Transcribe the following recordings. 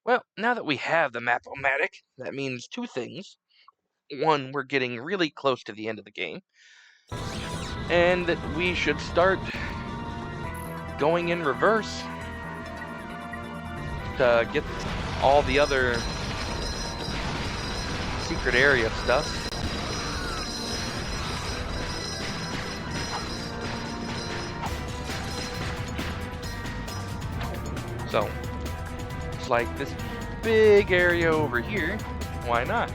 Well, now that we have the map-o-matic, that means two things. One, we're getting really close to the end of the game, and that we should start going in reverse to get all the other secret area stuff. So, it's like this big area over here. Why not?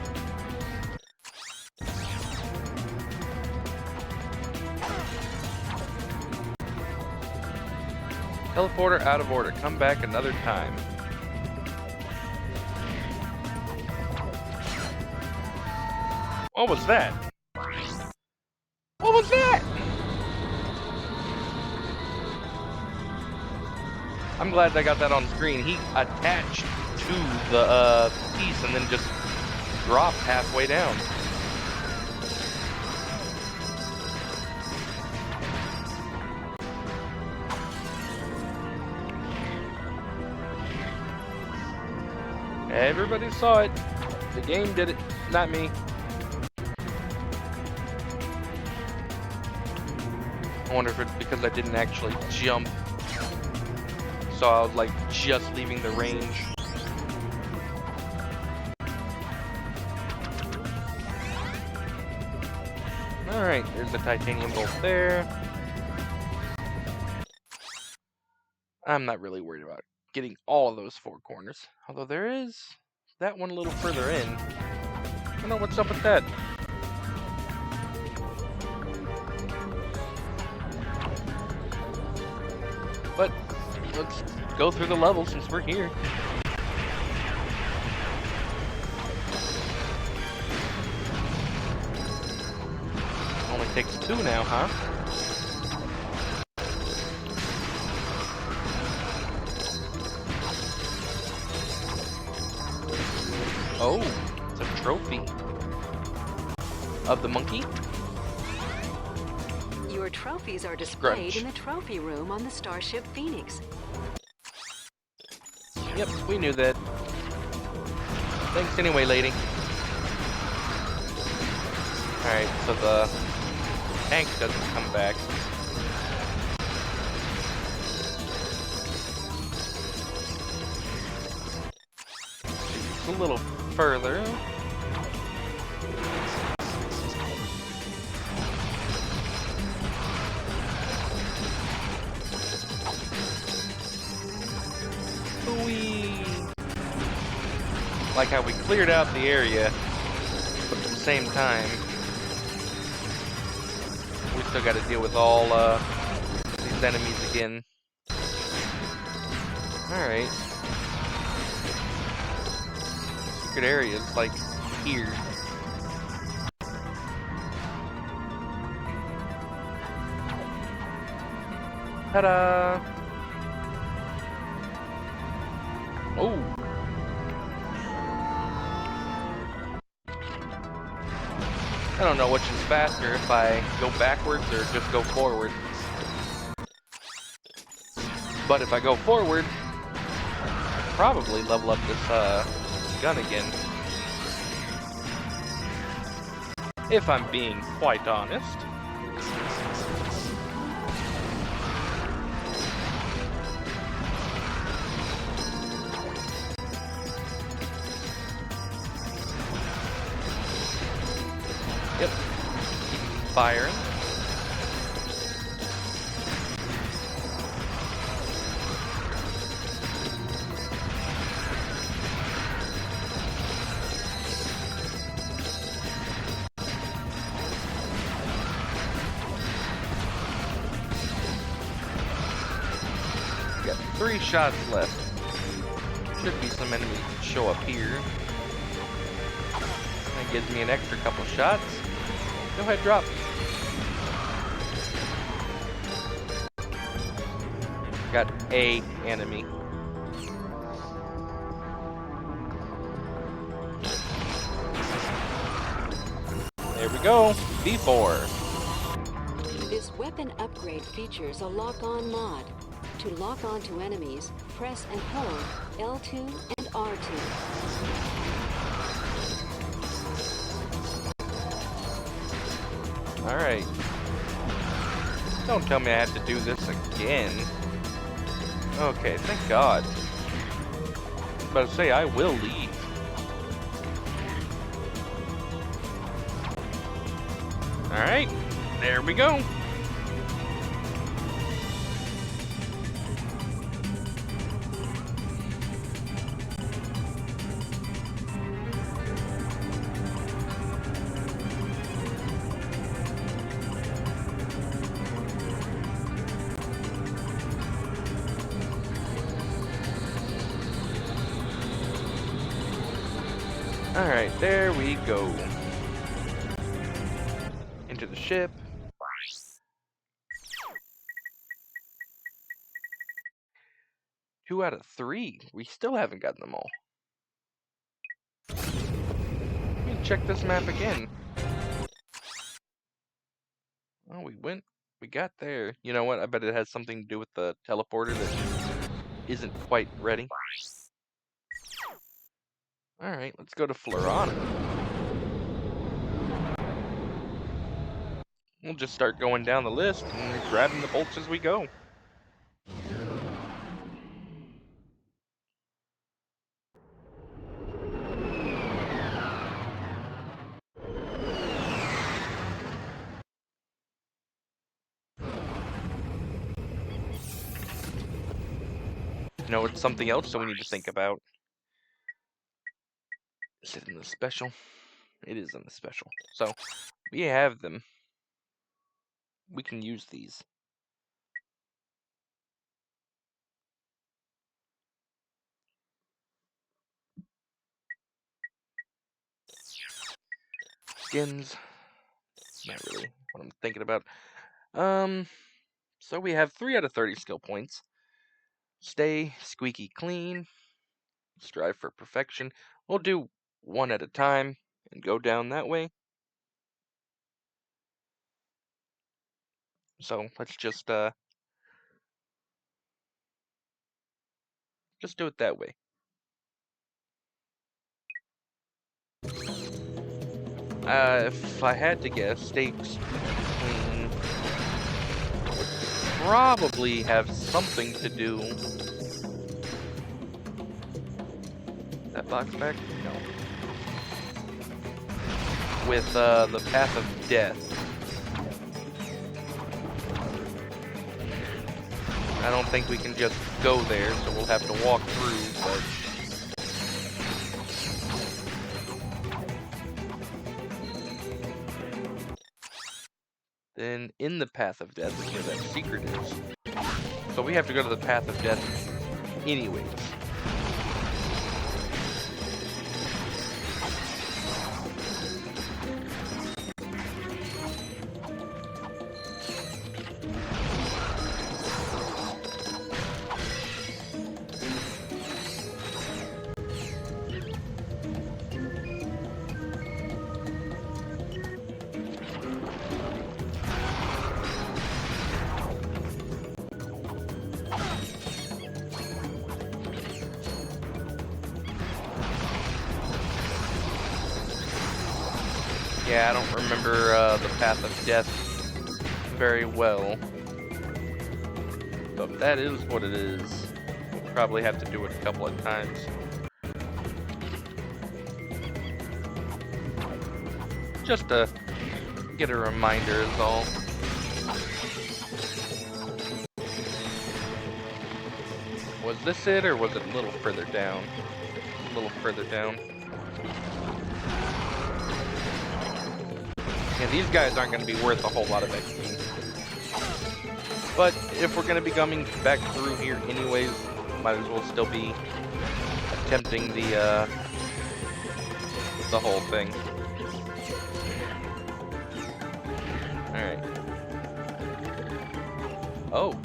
Teleporter out of order. Come back another time. What was that? What was that? I'm glad I got that on screen. He attached to the piece and then just dropped halfway down. Everybody saw it. The game did it, not me. I wonder if it's because I didn't actually jump. So I was like just leaving the range. Alright, there's the titanium bolt there. I'm not really worried about getting all of those four corners. Although there is that one a little further in. I don't know what's up with that. But let's go through the level since we're here. Only takes two now, huh? Oh, it's a trophy of the monkey. Your trophies are displayed in the trophy room on the Starship Phoenix. Yep, we knew that. Thanks anyway, lady. Alright, so the tank doesn't come back. It's a little further. Like how we cleared out the area, but at the same time, we still got to deal with all these enemies again. Alright. Secret area is like here. Ta-da! Oh! I don't know which is faster, if I go backwards or just go forward. But if I go forward, I'll probably level up this gun again. If I'm being quite honest. Yep. Firing. Got 3 shots left. Should be some enemies that show up here. That gives me an extra couple shots. Go ahead, drop. Got a enemy. There we go. V4. This weapon upgrade features a lock-on mod. To lock on to enemies, press and hold L2 and R2. Alright. Don't tell me I have to do this again. Okay, thank God. I was about to say, I will leave. Alright, there we go. Alright, there we go. Into the ship. 2 out of 3. We still haven't gotten them all. Let me check this map again. Oh, we got there. You know what? I bet it has something to do with the teleporter that isn't quite ready. Alright, let's go to Florana. We'll just start going down the list and grabbing the bolts as we go. You know, it's something else that we need to think about. Is it in the special? It is in the special. So, we have them. We can use these. Skins. Not really what I'm thinking about. So we have 3 out of 30 skill points. Stay squeaky clean. Strive for perfection. We'll do 1 at a time and go down that way. So let's just do it that way. If I had to guess, stay clean would probably have something to do. That box back? No. With the path of death. I don't think we can just go there, so we'll have to walk through, but... Then in the path of death is where that secret is. So we have to go to the path of death anyways. Yeah, I don't remember the path of death very well. But that is what it is. We'll probably have to do it a couple of times. Just to get a reminder is all. Was this it, or was it a little further down? A little further down. Yeah, these guys aren't going to be worth a whole lot of XP. But if we're going to be coming back through here anyways, might as well still be attempting the whole thing. Alright. Oh.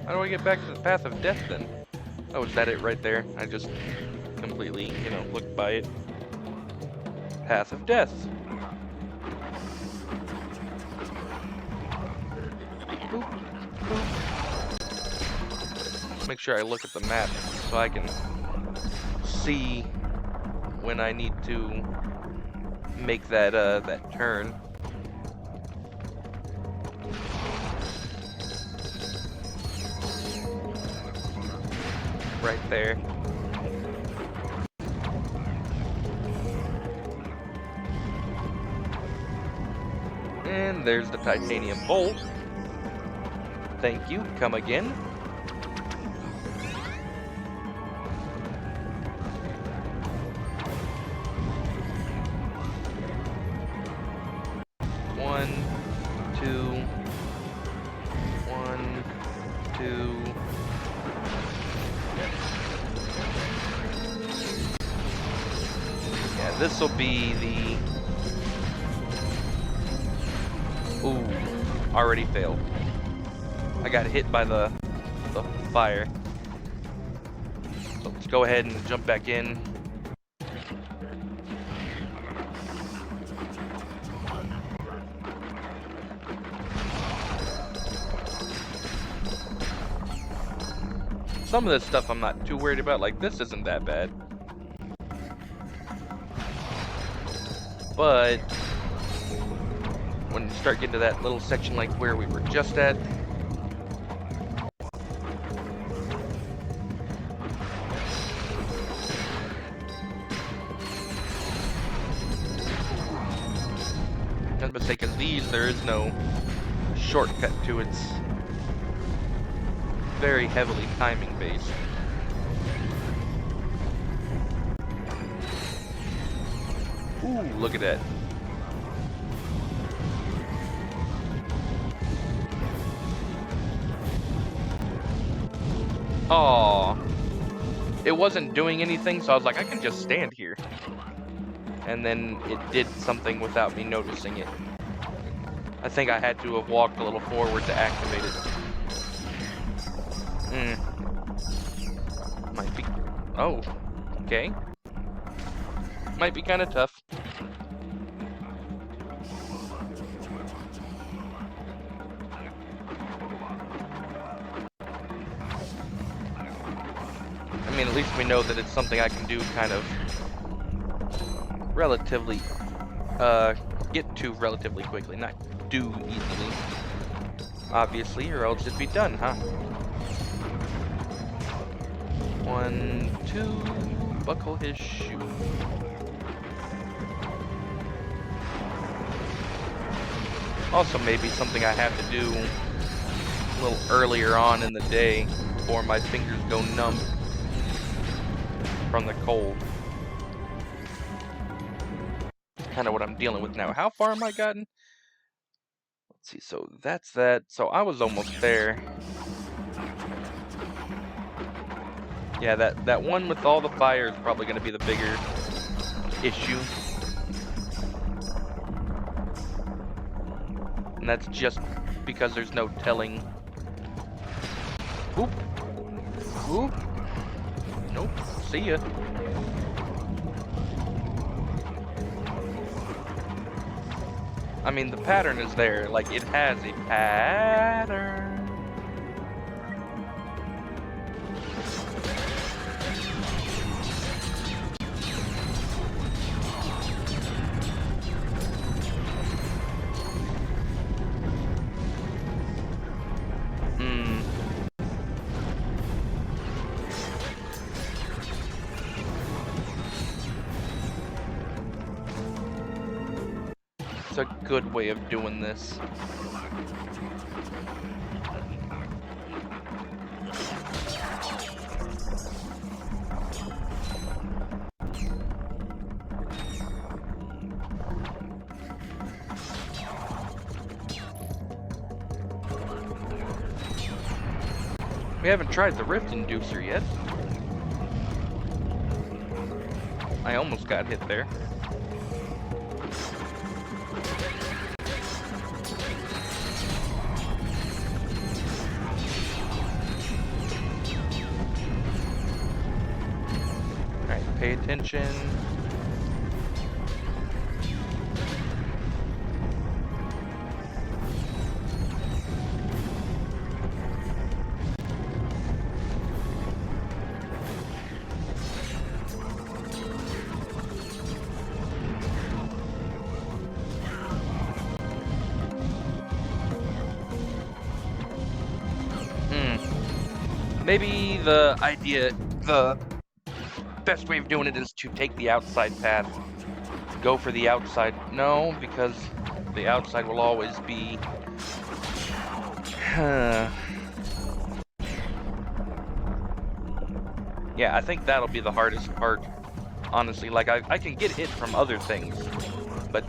How do I get back to the path of death then? Oh, is that it right there? I just completely, looked by it. Path of death. Boop, boop. make sure I look at the map so I can see when I need to make that that turn. Right there. And there's the titanium bolt. Thank you. Come again. One, two. Yeah, this will be the... Ooh, already failed. I got hit by the fire. So let's go ahead and jump back in. Some of this stuff I'm not too worried about, like this isn't that bad. But when you start getting to that little section like where we were just at, I was gonna say, because these, there is no shortcut to it. It's very heavily timing based. Ooh, look at that. Aww. It wasn't doing anything, so I was like, I can just stand here. And then it did something without me noticing it. I think I had to have walked a little forward to activate it. Might be... Oh, okay. Might be kind of tough. I mean, at least we know that it's something I can do kind of relatively, get to relatively quickly, not do easily, obviously, or else it'd be done, huh? 1, 2, buckle his shoe. Also, maybe something I have to do a little earlier on in the day before my fingers go numb from the cold. Kind of what I'm dealing with now. How far am I gotten? Let's see, so that's that. So I was almost there. Yeah, that one with all the fire is probably going to be the bigger issue. And that's just because there's no telling. Oop. Oop. Nope. See ya. I mean, the pattern is there. Like, it has a pattern. It's a good way of doing this. We haven't tried the Rift Inducer yet. I almost got hit there. Alright, pay attention. Maybe the best way of doing it is to take the outside path. Go for the outside. No, because the outside will always be... Yeah, I think that'll be the hardest part, honestly. Like, I can get hit from other things, but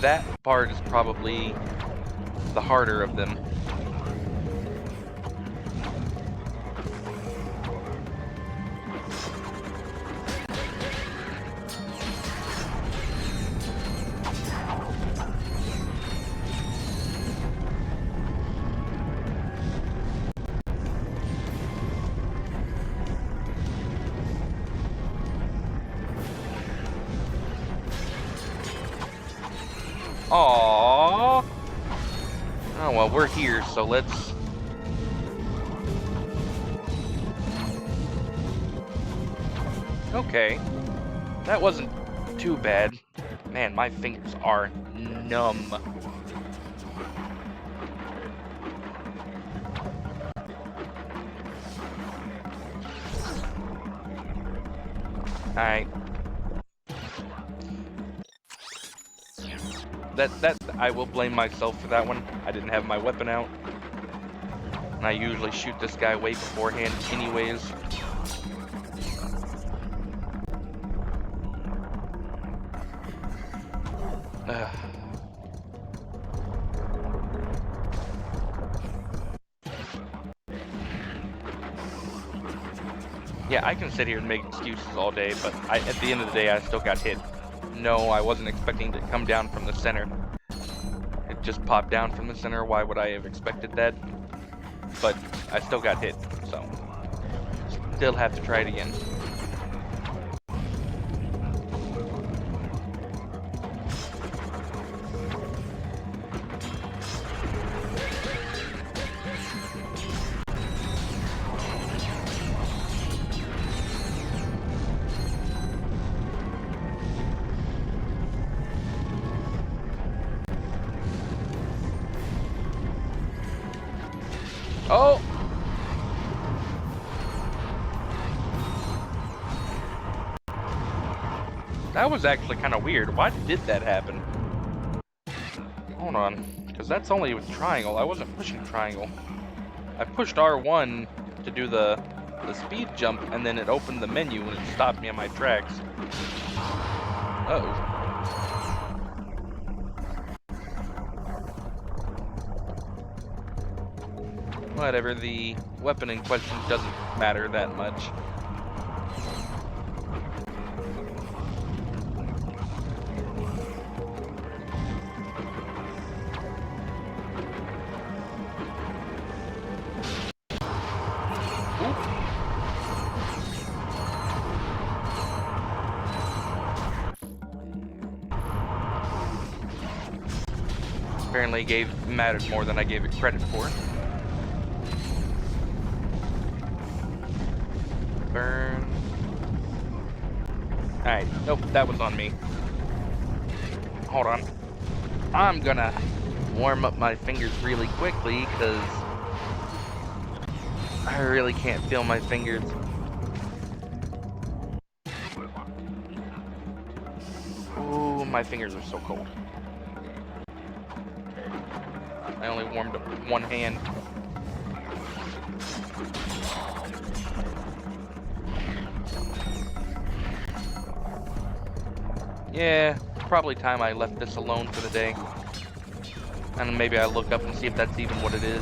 that part is probably the harder of them. Aww. Oh, well, we're here, so let's... Okay. That wasn't too bad. Man, my fingers are numb. Alright. That I will blame myself for that one. I didn't have my weapon out. And I usually shoot this guy way beforehand anyways. Yeah, I can sit here and make excuses all day, but at the end of the day, I still got hit. No, I wasn't expecting to come down from the center. It just popped down from the center. Why would I have expected that? But I still got hit, so still have to try it again. Oh! That was actually kind of weird. Why did that happen? Hold on, because that's only with triangle. I wasn't pushing triangle. I pushed R1 to do the speed jump, and then it opened the menu and it stopped me on my tracks. Uh-oh. Whatever, the weapon in question doesn't matter that much. Apparently mattered more than I gave it credit for. Burn. Alright, nope, that was on me. Hold on. I'm gonna warm up my fingers really quickly, because I really can't feel my fingers. Ooh, my fingers are so cold. I only warmed up one hand. Yeah, probably time I left this alone for the day. And maybe I look up and see if that's even what it is.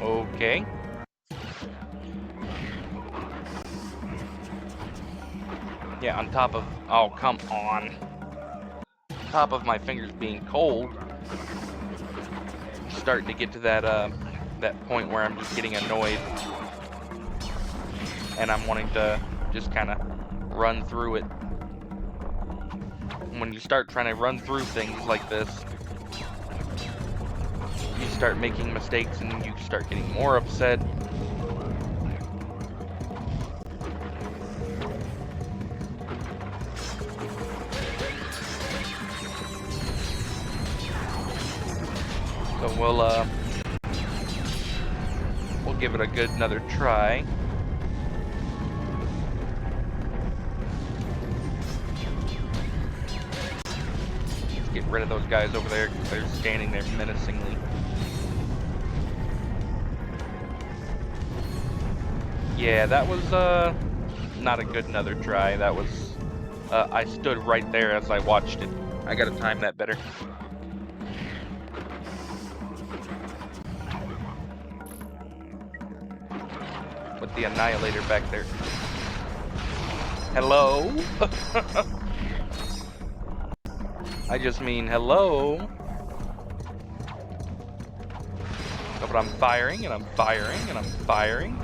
Okay. Yeah, on top of... Oh, come on. On top of my fingers being cold, I'm starting to get to that point where I'm just getting annoyed. And I'm wanting to just kind of run through it. When you start trying to run through things like this, you start making mistakes and you start getting more upset. So we'll give it a good another try. Let's get rid of those guys over there because they're standing there menacingly. Yeah, that was not a good another try. That was I stood right there as I watched it. I gotta time that better. With the Annihilator back there. Hello? I just mean hello. No, but I'm firing and I'm firing and I'm firing.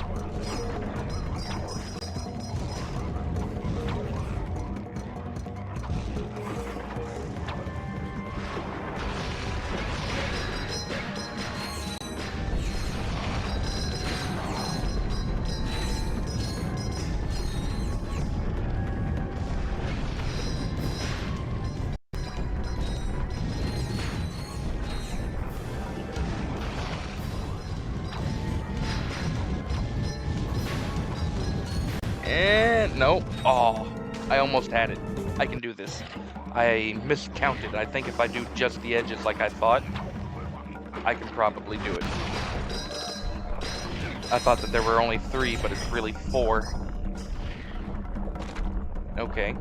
And no. Oh, I almost had it. I can do this. I miscounted. I think if I do just the edges like I thought, I can probably do it. I thought that there were only 3, but it's really 4. Okay.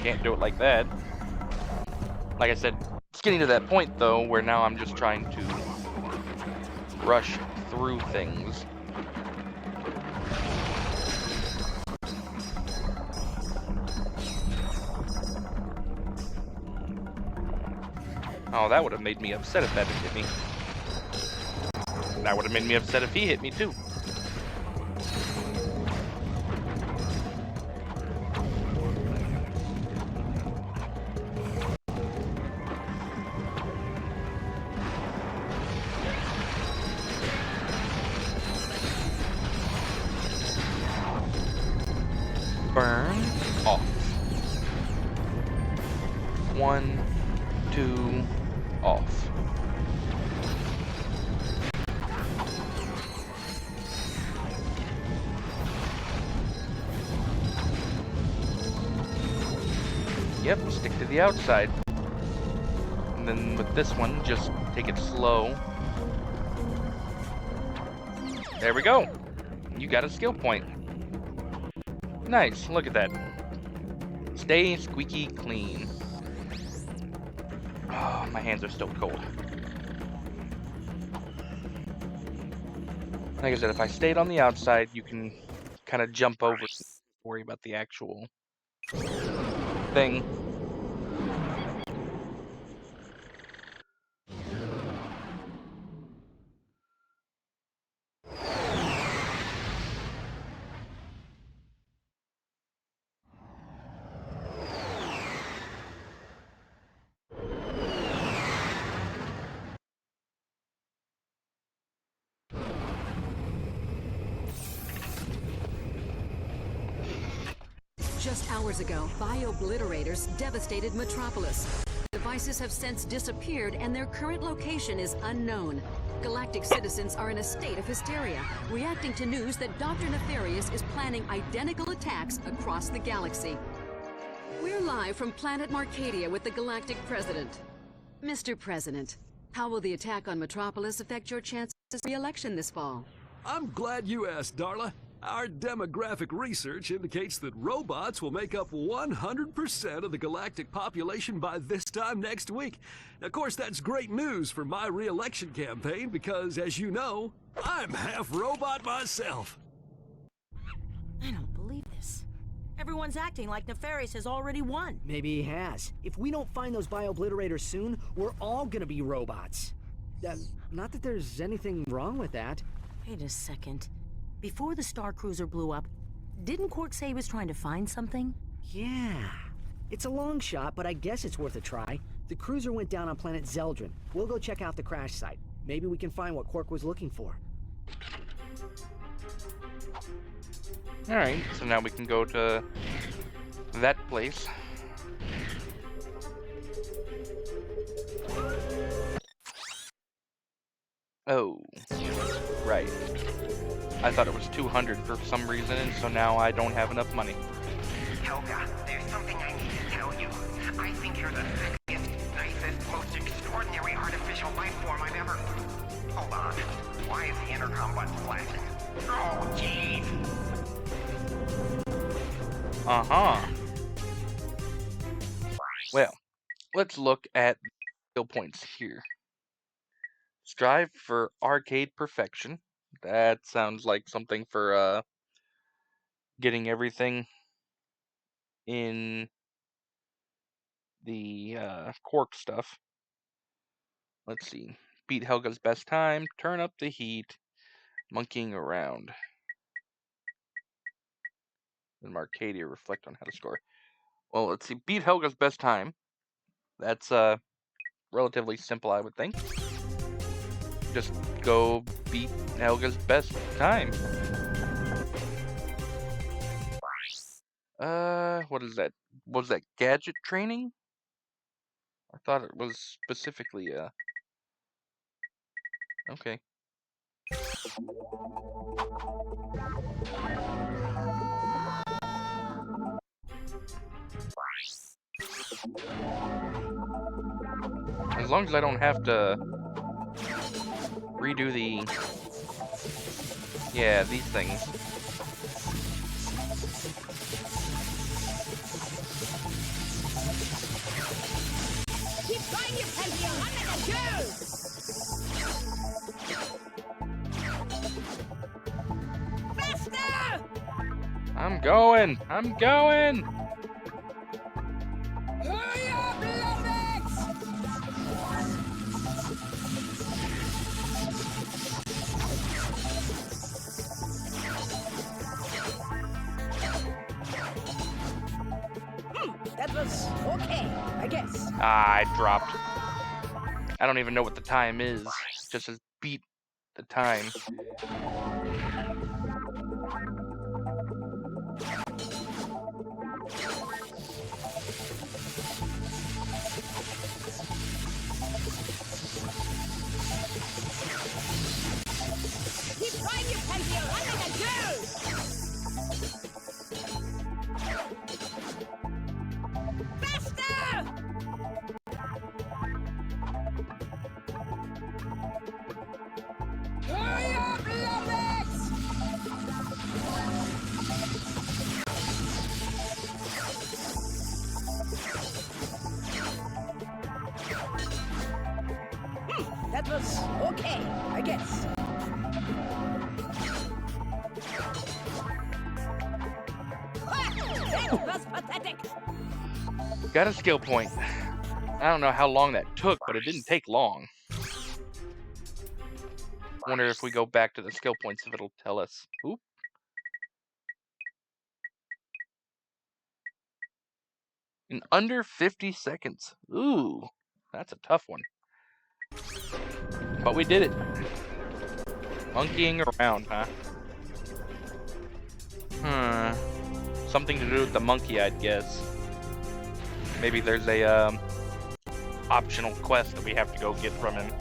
Can't do it like that. Like I said, it's getting to that point, though, where now I'm just trying to rush through things. Oh, that would have made me upset if that had hit me. That would have made me upset if he hit me, too. Burn off. 1, 2, off. Yep, stick to the outside. And then with this one, just take it slow. There we go. You got a skill point. Nice, look at that. Stay squeaky clean. Oh, my hands are still cold. Like I said, if I stayed on the outside, you can kind of jump over, worry about the actual thing. Just hours ago, bio-obliterators devastated Metropolis. Devices have since disappeared and their current location is unknown. Galactic citizens are in a state of hysteria, reacting to news that Dr. Nefarious is planning identical attacks across the galaxy. We're live from planet Marcadia with the Galactic President. Mr. President, how will the attack on Metropolis affect your chances of re-election this fall? I'm glad you asked, Darla. Our demographic research indicates that robots will make up 100% of the galactic population by this time next week. Of course, that's great news for my re-election campaign because, as you know, I'm half robot myself. I don't believe this. Everyone's acting like Nefarious has already won. Maybe he has. If we don't find those bio-obliterators soon, we're all gonna be robots. Not that there's anything wrong with that. Wait a second. Before the Star Cruiser blew up, didn't Quark say he was trying to find something? Yeah. It's a long shot, but I guess it's worth a try. The cruiser went down on planet Zeldrin. We'll go check out the crash site. Maybe we can find what Quark was looking for. Alright, so now we can go to that place. Oh, right. I thought it was 200 for some reason, and so now I don't have enough money. Helga, there's something I need to tell you. I think you're the sexiest, nicest, most extraordinary artificial life form I've ever... Hold on. Why is the intercom button flashing? Oh, jeez. Uh-huh. Well, let's look at skill points here. Strive for arcade perfection. That sounds like something for getting everything in the Quark stuff. Let's see. Beat Helga's best time, turn up the heat, monkeying around. And Marcadia reflect on how to score. Well, let's see. Beat Helga's best time. That's relatively simple, I would think. Just go beat Helga's best time. What is that? Was that gadget training? I thought it was specifically, okay. As long as I don't have to redo the... Yeah, these things. Keep going, you Pentium! I'm gonna go! Faster! I'm going! I'm going! Hurry up, Lumbex! That was okay, I guess. Ah, I dropped. I don't even know what the time is. It just says beat the time. Keep going, you Pentium! I'm gonna go! Faster! Hurry up, Lumbex! That was okay, I guess. That was pathetic. Got a skill point. I don't know how long that took, but it didn't take long. Wonder if we go back to the skill points if it'll tell us. Oop. In under 50 seconds. Ooh, that's a tough one. But we did it. Monkeying around, huh? Something to do with the monkey, I'd guess. Maybe there's a optional quest that we have to go get from him.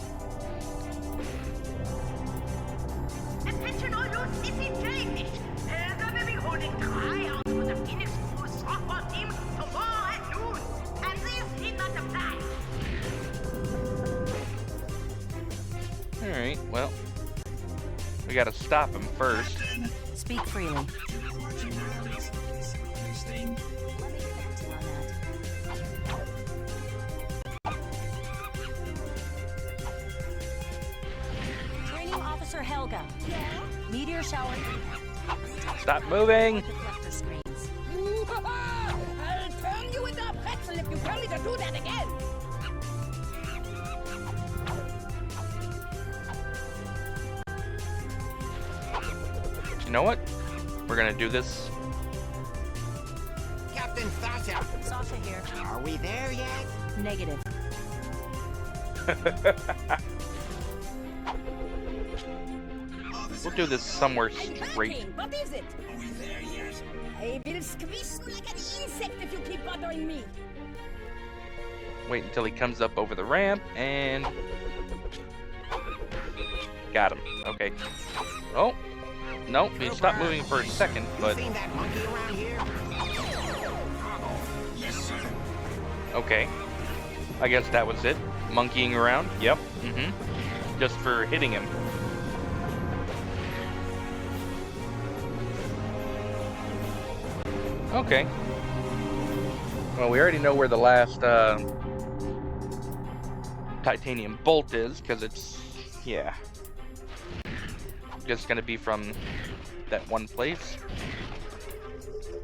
Attention all you city jellyfish! They will be holding tryouts for the Phoenix School softball team tomorrow at noon, and this need not apply. Alright, well. We gotta stop him first. Speak freely. Training Officer Helga. Meteor shower. Stop moving! I'll turn you into a pretzel if you tell me to do that again. You know what? We're gonna do this. Captain Sasha, Sasha here. are we there yet? Negative. We'll do this somewhere straight. What is it? Are we there yet? I will squeeze you like an insect if you keep bothering me. Wait until he comes up over the ramp and... Okay. Oh, no, he stopped moving for a second, but... Seen that monkey around here? Okay. I guess that was it. Monkeying around? Yep. Just for hitting him. Okay. Well, we already know where the last titanium bolt is, because it's, yeah, just gonna be from that one place.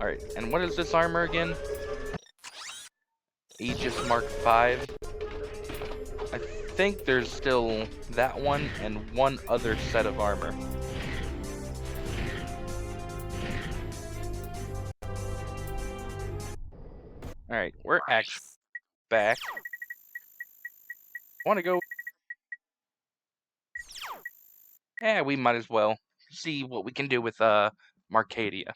Alright, and what is this armor again? Aegis Mark V. I think there's still that one and one other set of armor. Alright, we're actually back. Want to go? Yeah, we might as well see what we can do with Marcadia.